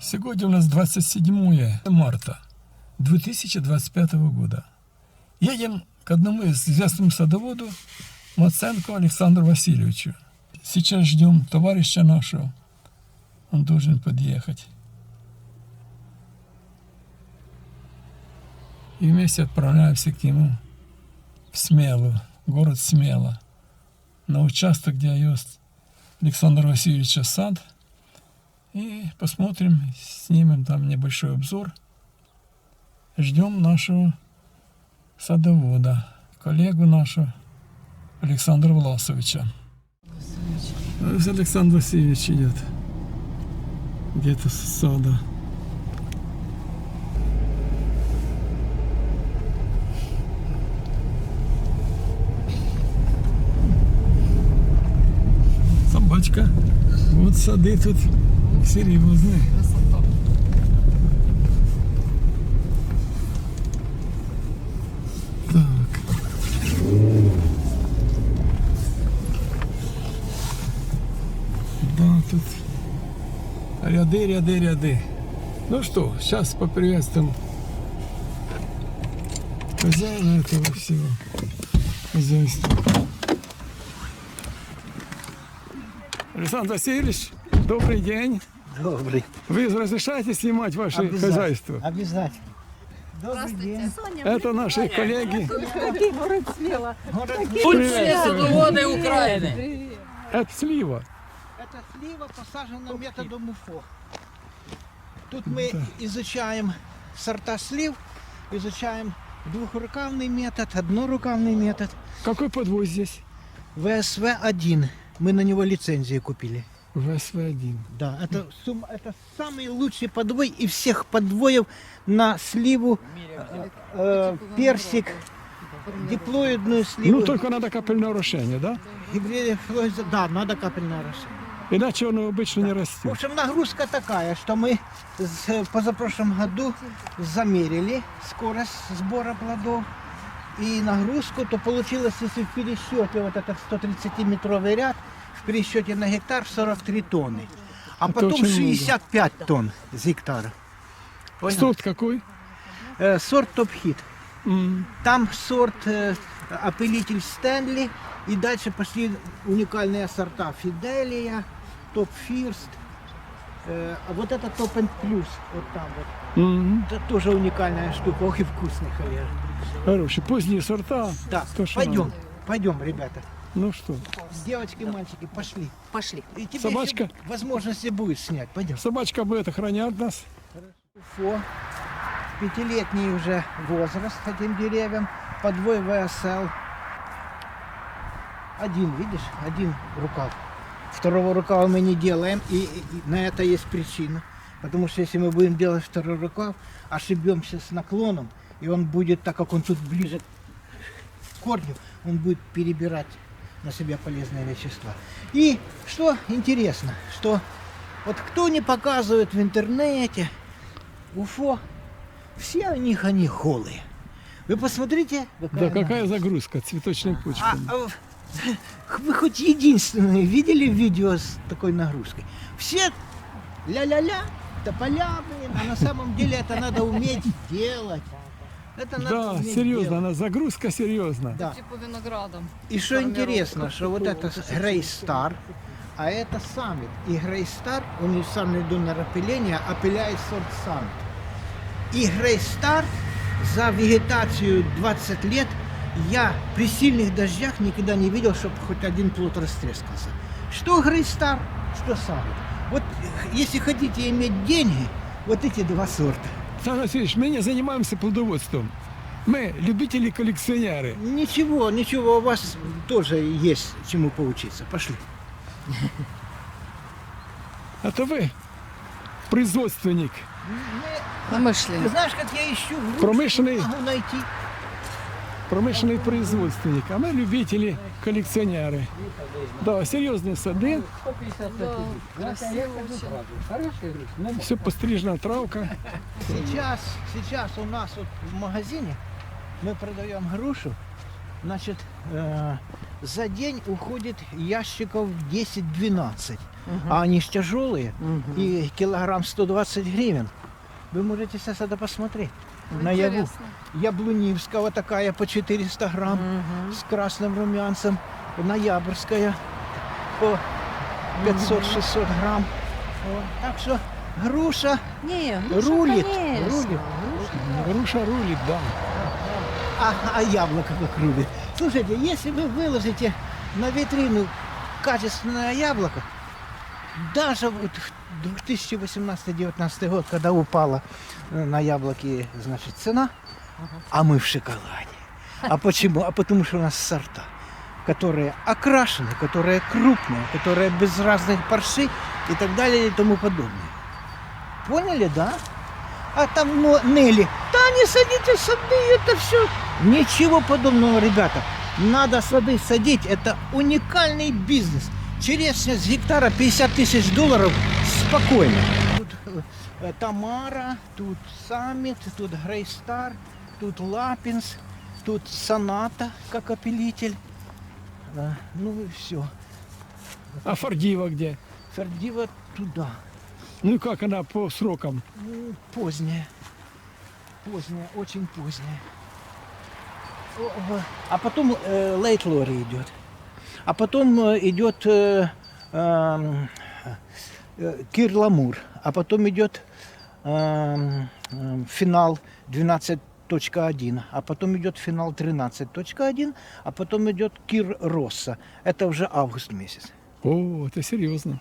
Сегодня у нас 27 марта 2025 года. Едем к одному известному садоводу, Маценко Александру Васильевичу. Сейчас ждем товарища нашего. Он должен подъехать. И вместе отправляемся к нему в Смелу, город Смела, на участок, где есть Александра Васильевича сад. И посмотрим, снимем там небольшой обзор. Ждем нашего садовода, коллегу нашего Александра Власовича. Александр Васильевич идет где-то с сада. Собачка. Вот сады тут серьезные. Так. Да, тут ряды. Ну что, сейчас поприветствуем хозяина этого всего хозяйства. Александр Васильевич, добрый день. Добрый. Вы разрешаете снимать ваше хозяйство? Обязательно. Добрый день. Это наши коллеги. Город Смела. Лучшие садоводы Украины. Это слива. Это слива посажена методом УФО. Тут мы изучаем сорта слив, изучаем двухрукавный метод, однорукавный метод. Какой подвой здесь? ВСВ-1. Мы на него лицензию купили. ВСВ-1. Да, это самый лучший подвой из всех подвоев на сливу, персик, диплоидную сливу. Ну только надо капельное орошение, да? Да, надо капельное орошение. Иначе он обычно не В растет. общем, нагрузка такая, что мы позапрошлом году замерили скорость сбора плодов и нагрузку, то получилось, если в пересчете вот этот 130-метровый ряд, в пересчете на гектар 43 тонны, а Это потом очень 65 тонн с гектара. Понял? Сорт какой? Сорт топ-хит. Там сорт опылитель Стэнли, и дальше пошли уникальные сорта Фиделия, топ-фирст, а вот это топ-энд плюс, вот там вот. Это тоже уникальная штука, ох и вкусный, конечно. Хороший. Поздние сорта. Да, То, что надо. пойдем, ребята. Ну что, Девочки, мальчики, пошли. Пошли. И тебе Собачка? еще возможности будет снять. Пойдем. собачка будет охранять нас. Уфо. 5-летний уже возраст этим деревьям. Подвой ВСЛ. Один, видишь? Один рукав. Второго рукава мы не делаем. И на это есть причина. Потому что если мы будем делать второй рукав, ошибемся с наклоном. И он будет, так как он тут ближе к корню, он будет перебирать на себя полезные вещества. И что интересно, что вот кто не показывает в интернете, Уфо, все у них они голые. Вы посмотрите, Да какая загрузка цветочной почкой. Вы хоть единственные видели видео с такой нагрузкой? Все ля-ля-ля, тополя, блин, а на самом деле это надо уметь делать. Это надо Да, уметь серьезно, делать. она загрузка серьезна. Да. Типа виноградом. И что интересно, что вот это Grey Star, а это Summit. И Grey Star, универсальный донор опыления, опыляет сорт Summit. И Grey Star за вегетацию 20 лет я при сильных дождях никогда не видел, чтобы хоть один плод растрескался. Что Grey Star, что Summit. Вот если хотите иметь деньги, вот эти два сорта. Александр Васильевич, мы не занимаемся плодоводством. Мы любители-коллекционеры. Ничего, у вас тоже есть чему поучиться. Пошли. Это вы производственник. Промышленник. Знаешь, как я ищу грушу, Промышленный. не могу найти. Промышленный производственник, а мы любители, коллекционеры. Да, серьезные сады, Красиво очень. все пострижена травка. Сейчас у нас вот в магазине мы продаем грушу. Значит, за день уходит ящиков 10-12. А они ж тяжелые. И килограмм 120 гривен. Вы можете сейчас это посмотреть. Наяву. Интересно. Яблунивского такая по 400 грамм с красным румянцем. Ноябрьская по 500-600 грамм. Вот. Так что груша Не, рулит. конечно. Рулит. Груша рулит, да. А яблоко как рулит. Слушайте, если вы выложите на витрину качественное яблоко, даже вот в 2018-2019 год, когда упала на яблоки, значит, цена, а мы в шоколаде. А почему? А потому что у нас сорта, которые окрашены, которые крупные, которые без разных паршей и так далее и тому подобное. Поняли, да? А там Нелли, да не садите сады, это все. Ничего подобного, ребята. Надо сады садить, это уникальный бизнес. Черешня с гектара 50 тысяч долларов спокойно. Тут Тамара, тут Саммит, тут Грейстар, тут Лапинс, тут Соната, как опилитель. Ну и все. А Фордива где? Фердива туда. Ну и как она по срокам? Ну, поздняя. Поздняя, очень поздняя. А потом Лейт Лори идет. А потом идет Кир Ламур. А потом идет финал 12.1. А потом идет финал 13.1. А потом идет Кир Росса. Это уже август месяц. О, это серьезно.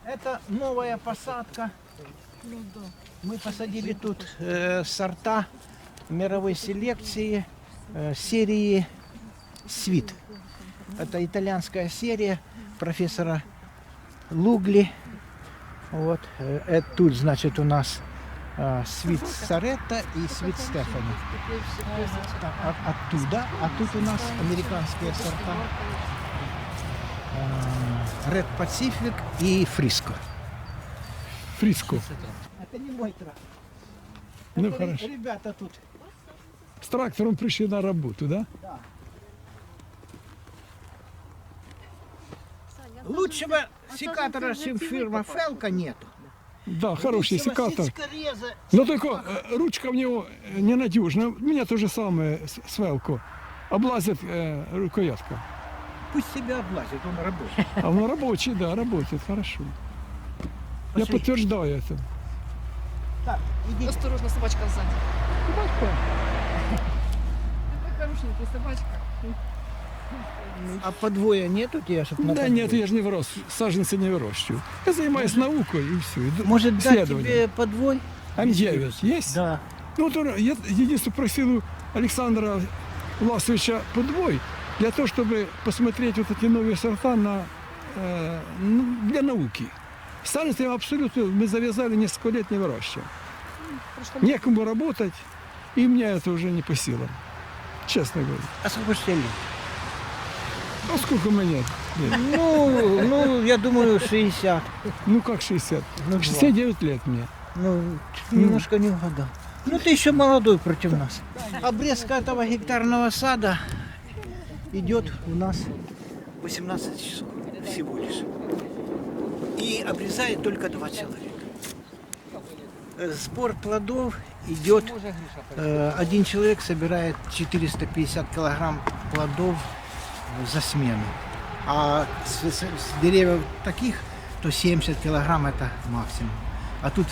Это новая посадка. Мы посадили тут сорта мировой селекции серии «Свит». Это итальянская серия профессора Лугли. Вот. Тут, значит, у нас «Свит Саретта» и «Свит Стефани». Оттуда. А тут у нас американские сорта «Ред Пацифик» и «Фриско». Фриско. Это не мой трактор. Ну, Это хорошо. ребята тут. С трактором пришли на работу, да? Лучшего секатора, чем фирма Фелка, нету. Да, хороший Лучшего секатор. сельскореза. Но только ручка в него ненадежная. У меня то же самое с Велко. Облазит рукоятка. Пусть себя облазит, он работает. А он рабочий, да, работает хорошо. Я Пошли. подтверждаю это. Так, иди. Осторожно, собачка сзади. Какой хорошенький собачка. А подвоя нет у тебя, чтобы на Да подвое? нет, я же не вырос, саженцы не выращиваю. Я занимаюсь наукой и все. Может дать тебе подвой? М9 есть? Да. Ну, то я единственное просил у Александра Власовича подвой, для того, чтобы посмотреть вот эти новые сорта для науки. Саженцы абсолютно мы завязали, несколько лет не выращиваем. Некому работать, и мне это уже не по силам. Честно говоря. А сколько ж тебе лет? А сколько мне лет? Ну, я думаю, 60. Ну как 60? Ну, 69 лет мне. Ну, немножко не угадал. Ну, ты еще молодой против нас. Обрезка этого гектарного сада идет у нас 18 часов всего лишь. И обрезает только 2 человека. Сбор плодов идет, один человек собирает 450 килограмм плодов за смену. А с деревьев таких, то 70 килограмм это максимум. А тут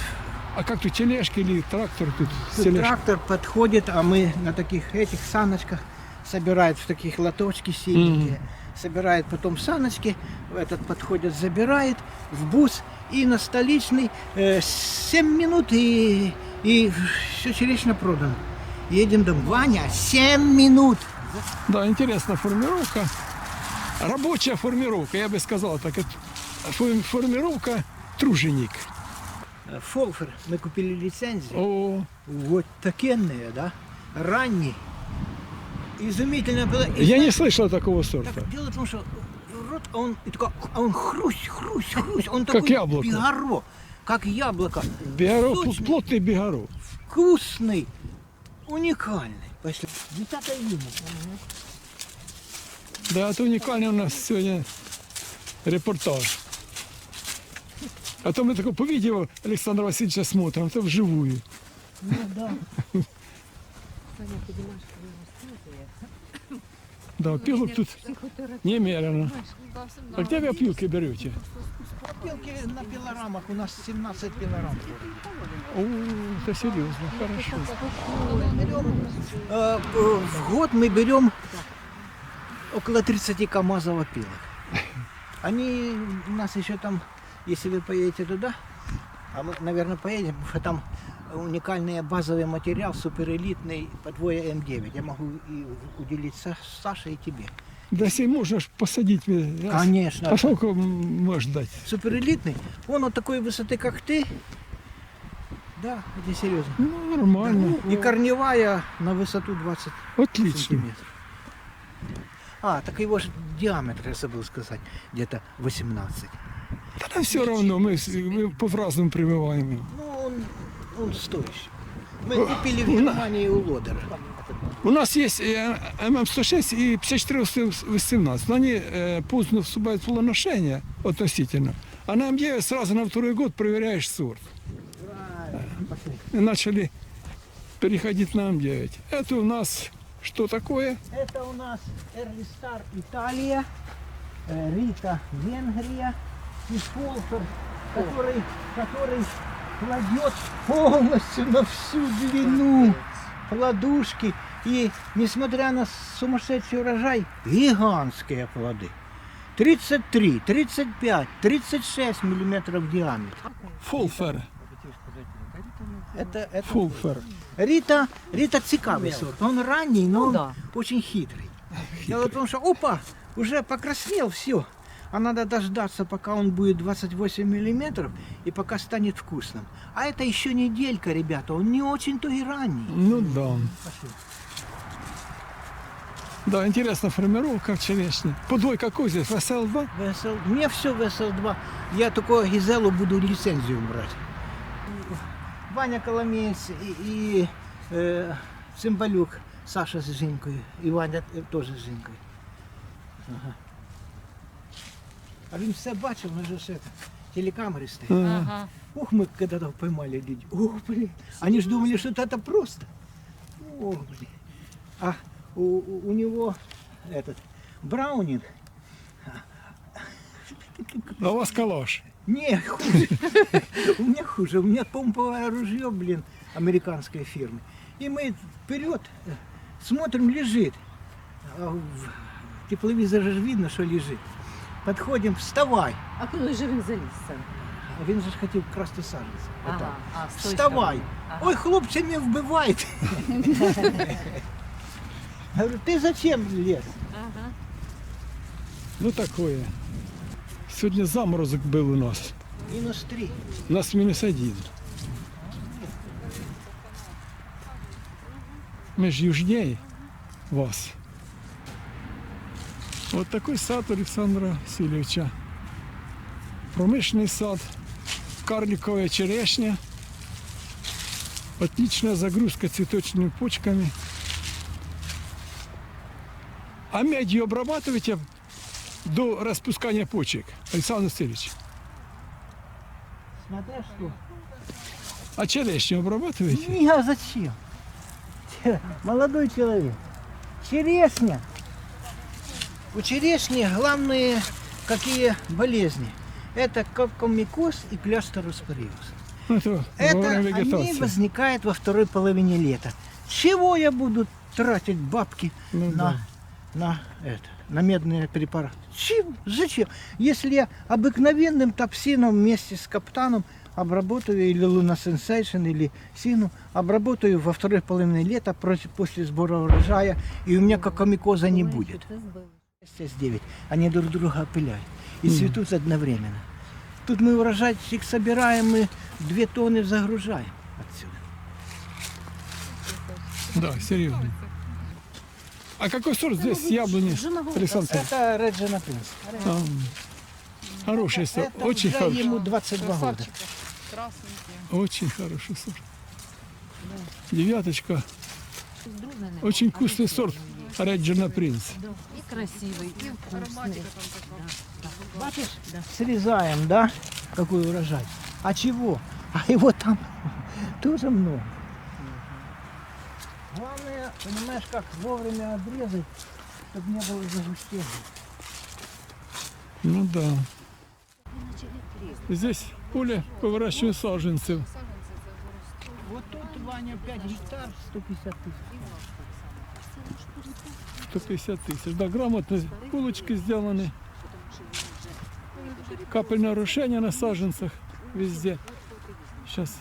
А как тут, тележки или трактор тут? с тележкой? трактор подходит, а мы на таких этих саночках собирают в таких лоточки синенькие. Собирает потом саночки, этот подходит, забирает в бус и на столичный 7 минут и все черечно продано. Едем домой. Ваня, 7 минут! Да, интересная формировка. Рабочая формировка, я бы сказал так. Это формировка труженик. Фолфер, мы купили лицензию. О, Вот такенные, да? Ранний. Изумительно было. И я не знаешь, слышал такого сорта. так дело в том, что рот, он хрусть, он Как такой яблоко. бигаро, как яблоко. Бигаро, Сочный, плотный бигаро. вкусный, уникальный. Пошли. 10 июня. Да, это уникальный у нас сегодня репортаж. А то мы только по видео Александра Васильевича смотрим, а то вживую. Ну да. Да, пилок тут немерено. Да, всем А где вы опилки берете? Опилки на пилорамах. У нас 17 пилорам. О, это серьезно, хорошо. В год мы берем около 30 КАМАЗов опилок. Они у нас еще там, если вы поедете туда, а мы, наверное, поедем, потому что там уникальный базовый материал, суперэлитный, подвоя М9. Я могу и уделить Саше и тебе. Да если можно ж посадить. Конечно. А сколько можешь дать? Суперэлитный, он вот такой высоты, как ты. Да, это серьезно. Ну, нормально. И корневая на высоту 20 Отлично. сантиметров. А, так его же диаметр, я забыл сказать, где-то 18. Да все равно, мы по-разному прививаем его. Ну, он стоящий. Мы купили в Германии у Лодера. У нас есть ММ-106 и 54-18, но они поздно вступают в плодоношение относительно. А на М9 сразу на второй год проверяешь сорт. Пошли. И начали переходить на М9. Это у нас что такое? Это у нас Early Star Италия, Рита Венгрия и Фолфер, который кладет полностью на всю длину плодушки. И несмотря на сумасшедший урожай, гигантские плоды. 33, 35, 36 миллиметров в диаметре. Фолфер. Это Фолфер. Рита цикавый сорт. Он ранний, но он очень хитрый. Дело в том, что опа, уже покраснел, все. А надо дождаться, пока он будет 28 миллиметров и пока станет вкусным. А это еще неделька, ребята, он не очень-то и ранний. Ну да. Да, интересная формировка черешни. Подвой какой здесь? ВСЛ-2? Мне все ВСЛ-2. Я только Гизелу буду лицензию брать. Ваня Коломеец и Цимбалюк, Саша с Женькой, и Ваня тоже з Женькою. Ага. А він все бачив, ми ж все телекамери стоят. Ага. Ух, мы когда-то поймали людей. Ох, блин. Они же думали, что это просто. Ох, блин. А у него этот Браунинг. А у вас калаш. Не, хуже. У меня хуже. У меня помповое ружье, блин, американской фирмы. И мы вперед смотрим, лежит. А в тепловизоре же видно, что лежит. Подходим, вставай. А коли же він заліз сам? А він же ж хотів красти саженці. Отак. з тої Вставай. сторони. Ага. Ой, хлопцы, не вбивайте. Говорю, ты зачем лез? Ага. Ну такое. Сегодня заморозок был у нас. -3. У нас -1. Мы же южнее вас. Вот такой сад Александра Васильевича. Промышленный сад, карликовая черешня, отличная загрузка цветочными почками. А медью обрабатываете до распускания почек, Александр Васильевич? Смотря что. А черешню обрабатываете? Не, а зачем? Молодой человек. Черешня. У черешни главные какие болезни. Это коммикоз и клёстероспориоз. Это во Это время они вегетации. возникают во второй половине лета. Чего я буду тратить бабки Ну на медные препараты? Чем? Зачем? Если я обыкновенным топсином вместе с каптаном обработаю, или Luna Sensation, или Сину, обработаю во второй половине лета после сбора урожая, и у меня коммикоза не будет. С9, они друг друга опыляют и цветут одновременно. Тут мы урожайчик собираем, мы 2 тонны загружаем отсюда. Да, серьезно. А какой сорт здесь яблони, Александр Васильевич? Это Реджина Принц. А, Хороший сорт, Это очень уже хороший. ему 22 года. Красавчик. Красненький. Очень хороший сорт. Девяточка. Очень вкусный сорт Реджина Принц. И красивый, и вкусный. Ароматика там такая. Бачишь, срезаем, да, какой урожай. А чего? А его там тоже много. Главное, понимаешь, как вовремя обрезать, чтобы не было загустения. Ну да. Здесь поле по выращиванию саженцев. Вот тут, Ваня, 5 гектар, 150 тысяч. 150 тысяч. Да, грамотно булочки сделаны. Капельное рушение на саженцах везде. Сейчас.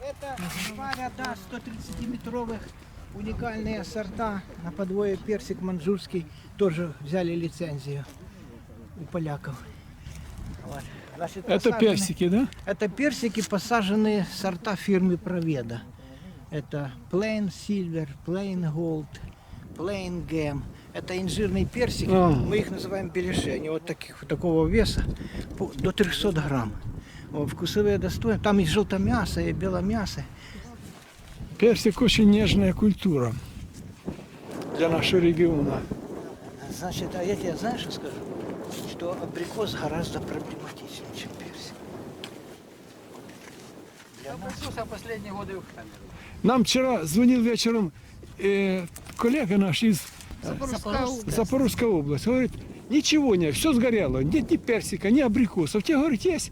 Это два ряда 130-метровых уникальные сорта на подвое персик маньчжурский. Тоже взяли лицензию у поляков. Вот. Значит, Это посажены- персики, да? Это персики, посаженные сорта фирмы Проведа. Это Plain Silver, Plain Gold, Plain Gem. Это инжирные персики. А. Мы их называем беляши. Они вот такого веса, до 300 грамм. Вот, вкусовые достоинства. Там и желтомясо, и беломясо. Персик очень нежная культура для нашего региона. Значит, а я тебе знаешь, что скажу? Что абрикос гораздо проблематичнее, чем персик. Я просился последние годы в камеру. Нам вчера звонил вечером коллега наш из Запорожская область. Запорожской области. Говорит, ничего нет, все сгорело. Нет ни персика, ни абрикосов. Тебе, говорит, есть?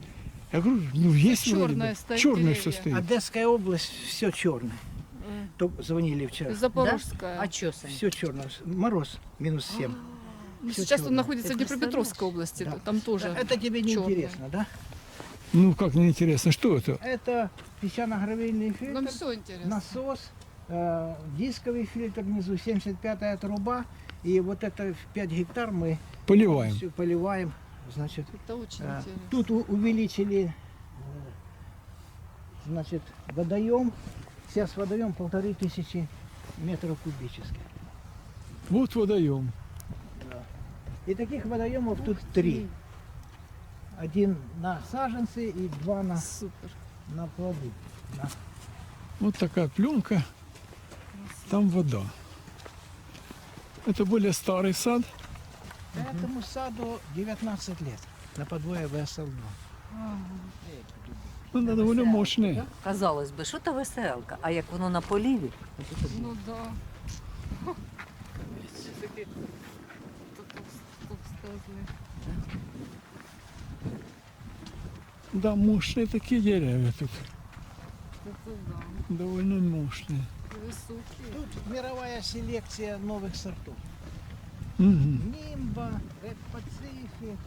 Я говорю, ну есть вроде бы. Черное стоит Черное деревья. все стоит. Одесская область, все черное. То звонили вчера. Запорожская. А чё с ним? Все черное. Мороз минус 7. Ну, всё сейчас он черное. находится в Ты Днепропетровской области. Да. Там тоже. Это тебе не чёрное. интересно, да? Ну, как неинтересно, что это? Это песчано-гравийный фильтр, Нам все интересно. насос, дисковый фильтр внизу, 75-я труба. И вот это в 5 гектар мы Поливаем. всё поливаем. Значит, Это очень А, интересно. тут увеличили, значит, водоем. Сейчас водоем 1500 метров кубических. Вот водоем. И таких водоемов тут 3. Один на саженцы и 2 Супер. на плоды. Да. Вот такая пленка. Там вода. Это более старый сад. Этому саду 19 лет. На подвое ВСЛ-2. Ну, да, довольно мощный. Казалось би, що то веселка, а як воно на поліві, Ну да. Все-таки тут стазли. Да, мощные такие деревья тут. Это да. Довольно мощные. Высокие. Тут мировая селекция новых сортов. Мгм. Нимба, Red Pacific,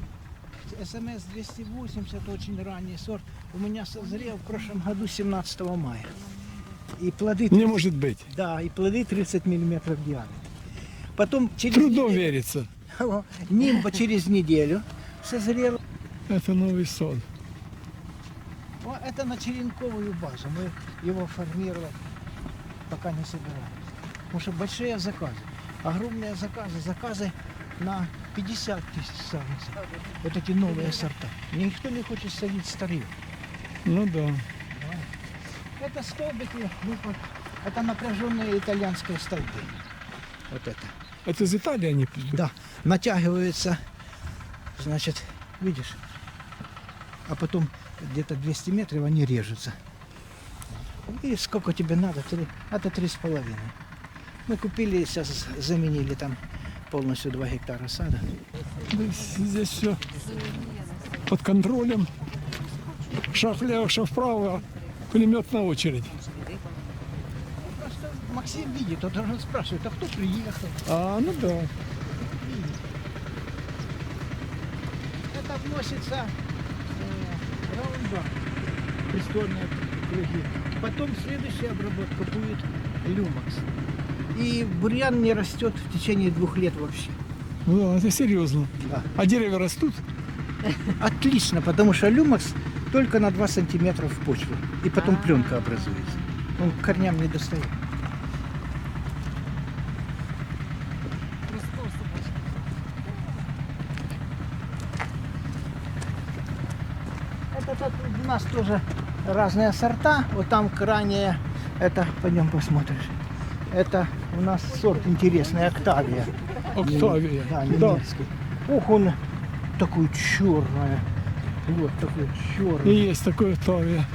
СМС 280, очень ранний сорт. У меня созрел в прошлом году 17 мая. И плоды, Не может быть. да, и плоды 30 миллиметров в диаметре. Потом через Трудом неделю- верится. Нимба через неделю созрела. Это новый сад. О, это на черенковую базу. Мы его формировать пока не собираемся. Потому что большие заказы. Огромные заказы. Заказы на 50 тысяч саженцев. Вот эти новые сорта. Никто не хочет садить старые. Ну да. Это столбики, это напряженные итальянские столбы. Вот это. Это из Италии они придут? Да, натягиваются, значит, видишь, а потом где-то 200 метров они режутся. И сколько тебе надо? Это 3,5. Мы купили, сейчас заменили там полностью 2 гектара сада. Здесь все под контролем. Шаг влево, шаг вправо. Пулемет на очередь. Просто Максим видит, он должен спрашивать, а кто приехал? А, ну да. Это вносится раундбак, престольные круги. Потом следующая обработка будет люмакс. И бурьян не растет в течение 2 лет вообще. Ну да, это серьезно. Да. А деревья растут? Отлично, потому что люмакс только на 2 сантиметра в почву. И потом пленка образуется. Он к корням не достает. У нас тоже разные сорта. Вот там крайне, это, пойдем посмотришь. Это у нас сорт интересный, Октавия. Октавия. Да, Да. немецкий. Ух, он такой черный. Вот такой И черный. есть такой Октавия.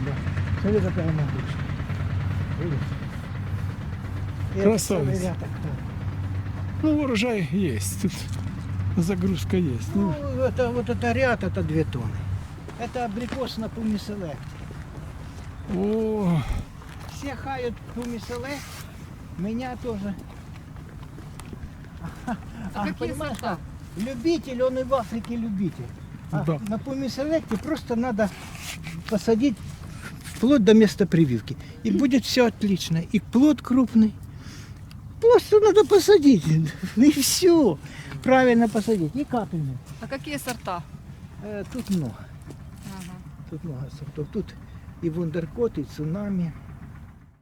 Да. Смотри, какая нагрузка. Видишь? И это Красавец. целый ряд Октавий. Ну, урожай есть. Тут загрузка есть. Ну, Ну, это вот это ряд, это 2 тонны. Это абрикос на Пуми Селект. о, Все хают Пуми Селект. Меня тоже. какие понимаешь, сорта? любитель, он и в Африке любитель. А Да. на Пуми Селекте просто надо посадить вплоть до места прививки. И будет все отлично. И плод крупный. Просто надо посадить. И все. Правильно посадить. И капельный. А какие сорта? Тут много. Ага. Тут много сортов. Тут и вундеркот, и цунами.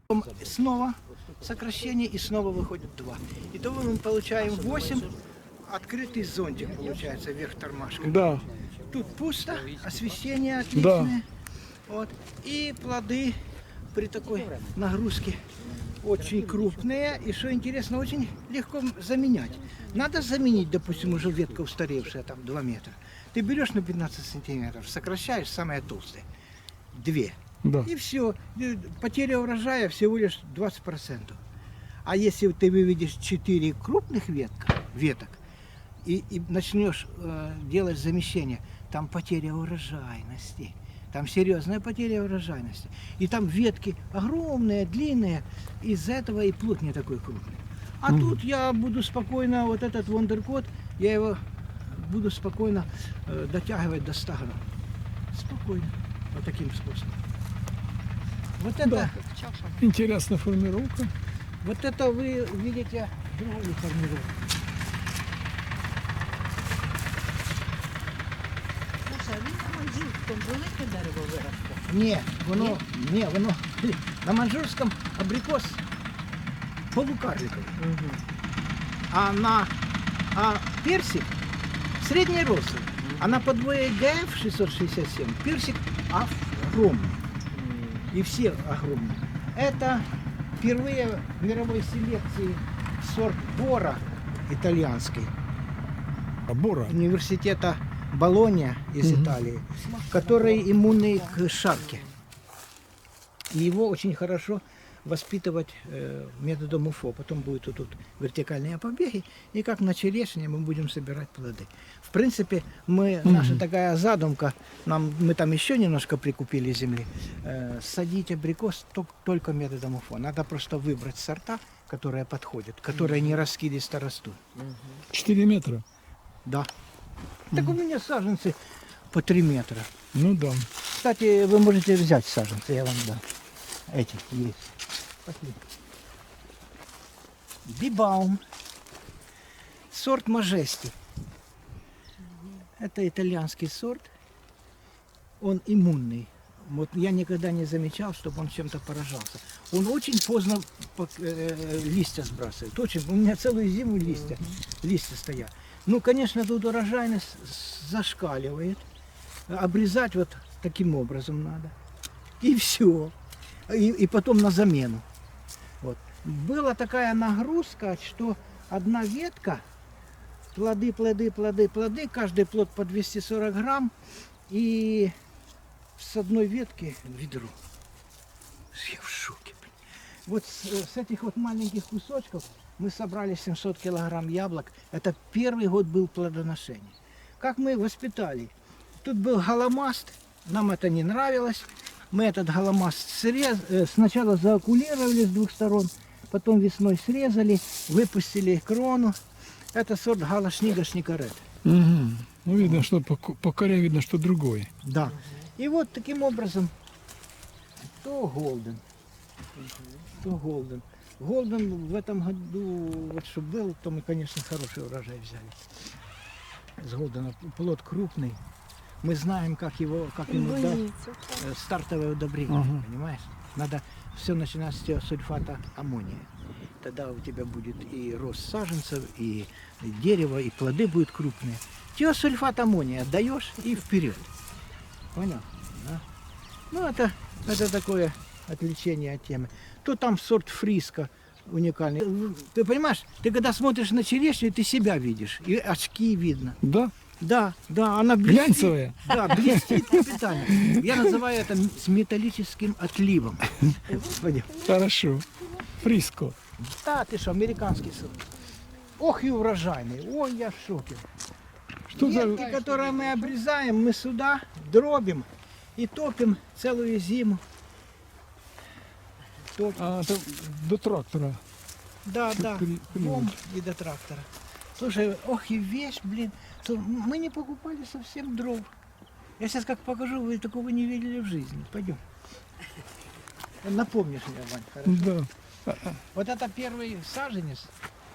Потом снова сокращение, и снова выходит 2. Итого мы получаем 8. Открытый зонтик получается вверх тормашкой. да. Тут пусто, освещение отличное. Вот. И плоды при такой нагрузке очень крупные. И что интересно, очень легко заменять. Надо заменить, допустим, уже ветка устаревшая, там 2 метра. Ты берешь на 15 сантиметров, сокращаешь самое толстое. 2. Да. И все. Потеря урожая всего лишь 20%. А если ты выведешь 4 крупных веток и начнешь делать замещение, там потеря урожайности. Там серьезная потеря урожайности. И там ветки огромные, длинные. Из-за этого и плод не такой крупный. А тут я буду спокойно, вот этот вундеркот, я его буду спокойно дотягивать до 100 грамм. Спокойно. Вот таким способом. Вот это, Да. Как чаша. Интересная формировка. вот это вы видите другую формировку. Слушай, а він на манжурському велике дерево виросло. Ні, воно на манжурском абрикос полукарликовый. А персик средний рост. А на подвое ГФ 667 персик огромный. И все огромные. Это впервые в мировой селекции сорт Бора итальянский. А Бора. Университета Болонья из Италии, который иммунный к шарке. И его очень хорошо воспитывать методом УФО. Потом будут вот тут вертикальные побеги, и как на черешне мы будем собирать плоды. В принципе, наша такая задумка, мы там еще немножко прикупили земли, садить абрикос только методом УФО. Надо просто выбрать сорта, которые подходят, которые не раскидисто растут. 4 метра. Да. Так у меня саженцы по 3 метра. Ну да. Кстати, вы можете взять саженцы, я вам дам. Эти есть. Пошли. Бибаум. Сорт Мажести. Это итальянский сорт. Он иммунный. Вот я никогда не замечал, чтобы он чем-то поражался. Он очень поздно листья сбрасывает. Очень. У меня целую зиму листья стоят. Ну, конечно, тут урожайность зашкаливает. Обрезать вот таким образом надо. И все. И потом на замену. Вот. Была такая нагрузка, что одна ветка, плоды, каждый плод по 240 грамм, и с одной ветки ведро. Я в шоке. Вот с этих вот маленьких кусочков мы собрали 700 килограмм яблок. Это первый год был плодоношения. Как мы воспитали? Тут был галамаст, нам это не нравилось. Мы этот галамаст сначала заокулировали с 2 сторон, потом весной срезали, выпустили крону. Это сорт галашнига шникарет. Угу. Ну, видно, что по коре видно, что другой. Да. И вот таким образом то голден, то голден. Голден в этом году, вот что был, то мы, конечно, хороший урожай взяли. С голдена плод крупный. Мы знаем, как ему дать стартовое удобрение, Ага. понимаешь? Надо все начинать с тиосульфата аммония. Тогда у тебя будет и рост саженцев, и дерево, и плоды будут крупные. Тиосульфат аммония отдаешь и вперед. Понял? Да? Ну, это такое отвлечение от темы. То там сорт фриска уникальный. Ты понимаешь, ты когда смотришь на черешню, ты себя видишь. И очки видно. Да? Да, она блестит. Глянцевая? Да, блестит капитально. Я называю это с металлическим отливом. Пойдем. Хорошо. Фриско. Да, ты что, американский сорт. Ох и урожайный. Ой, я в шоке. Что за... Ветки, которые мы обрезаем, мы сюда дробим и топим целую зиму. Топим. А, это до трактора. Да, при- бомб и до трактора. Слушай, ох и вещь, блин. Мы не покупали совсем дров. Я сейчас как покажу, вы такого не видели в жизни. Пойдем. Напомнишь мне, Вань, хорошо? Да. Вот это первый саженец,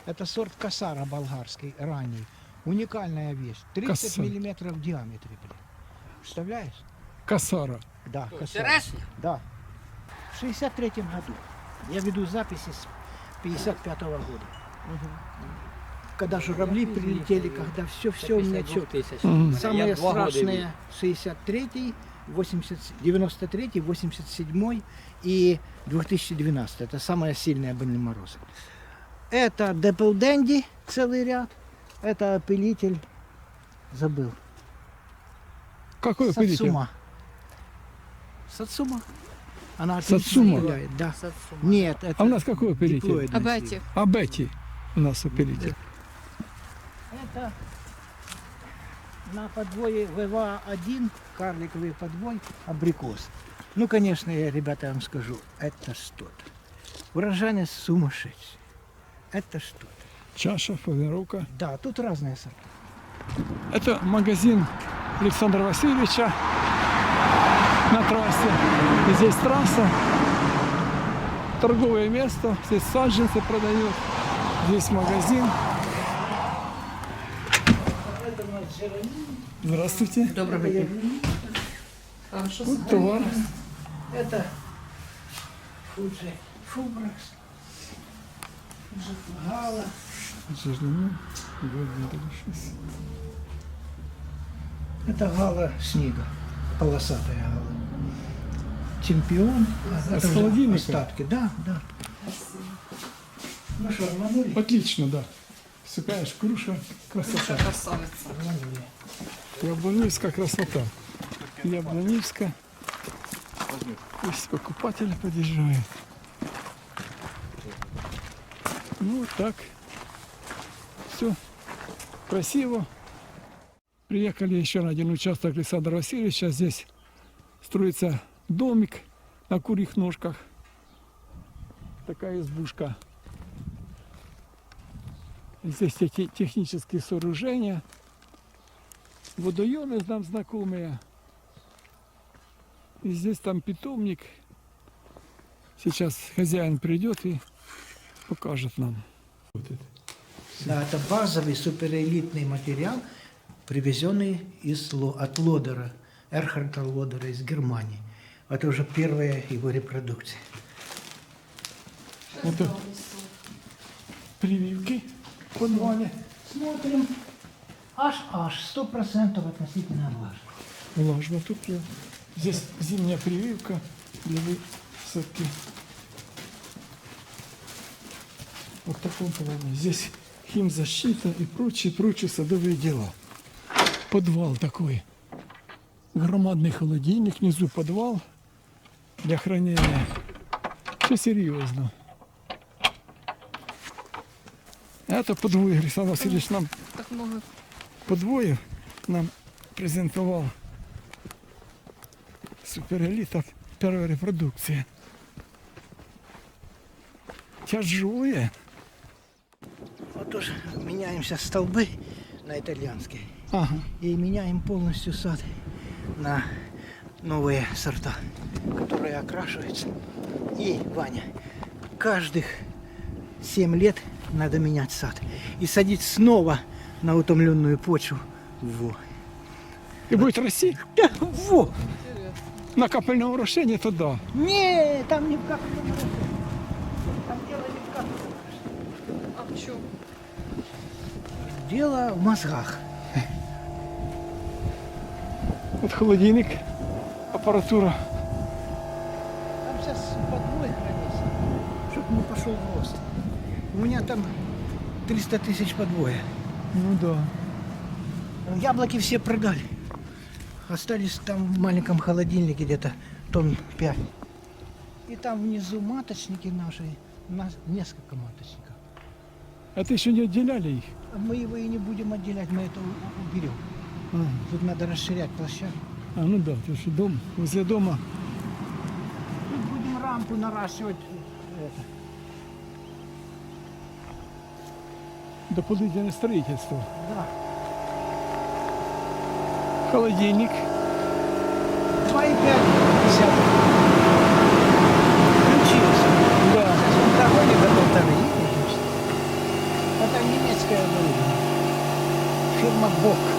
это сорт косара болгарский, ранний. Уникальная вещь. 30 Косар. миллиметров в диаметре, блин. Представляешь? Косара. Да, косара. Черешня? Да. В 63-м году. Я веду записи с 55-го года. Когда журавли прилетели, когда все у меня четко. Мгм. Самые страшные 63-й, 93-й, 87-й и 2012. Это самые сильные были морозы. Это Депл Дэнди, целый ряд. Это опылитель, забыл. Какой опылитель? Сацума. Сацума. Она Сацума? отлично стреляет, да. Сацума. Нет, это А у нас какой опылитель? диплоидный А Бетті? цвет. А Бетти у нас опылитель. Это на подвое ВВА-1, карликовый подвой, абрикос. Ну, конечно, я, ребята, вам скажу, это что-то. Урожайность сумасшедший. Это что-то. Чаша, формировка. Да, тут разные сорта. Это магазин Александра Васильевича на трассе. И здесь трасса, торговое место, здесь саджанцы продают, здесь магазин. Это у нас Джероним. Здравствуйте. Доброго дня. Вот товар. Это Фуджи. Фубракс. Гала. Жирнина. Golden Delicious. Это гала снега. Полосатая гала. Чемпион. А Это с уже холодильника? остатки. Да, да. Ну что, рванули? Отлично, да. Сыкаешь, груша, красота. Красавиця. Рванули. Яблоневская красота. Яблоневская. Пусть покупатели подъезжают. Ну вот так. Все красиво. Приехали еще на один участок Александра Васильевича. Здесь строится домик на курьих ножках. Такая избушка. Здесь эти технические сооружения. Водоемы нам знакомые. И здесь там питомник. Сейчас хозяин придет и покажет нам. Вот это. Да, это базовый суперэлитный материал, привезенный от Лодера, Эрхарда Лодера из Германии. Это уже первая его репродукция. Это прививки в подвале. Смотрим. Аж 100% относительно влажно. Влажно тут. Здесь зимняя прививка для высадки. Вот в таком плане. Здесь химзащита и прочие садовые дела. Подвал такой. Громадный холодильник, внизу подвал для хранения. Все серьезно. Это подвой. Александр Васильевич нам Так много. подвоев нам презентовал. Суперэлита, первая репродукция. Тяжелые. Вот тоже меняем сейчас столбы на итальянские. Ага. И меняем полностью сад на новые сорта, которые окрашиваются. И, Ваня, каждых 7 лет надо менять сад. И садить снова на утомленную почву. Во. И будет расти Да, во. на капельное урожение, то да. Не, там не в капельном урожае. Там дело не в капельном урожае. А в чому? Дело в мозгах. Вот холодильник, аппаратура У меня там 300 тысяч подвоя. Ну да. Яблоки все продали. Остались там в маленьком холодильнике где-то тонн 5. И там внизу маточники наши. У нас несколько маточников. А ты еще не отделяли их? А мы его и не будем отделять, мы это уберем. А, Тут надо расширять площадку. ну да, потому что дом, возле дома. Тут будем рампу наращивать. Это. Дополнительное строительство. Да. Холодильник. 2,5. Включился. Да. Сейчас он догонит до 1,5. Это немецкое оборудование. Фирма БОК.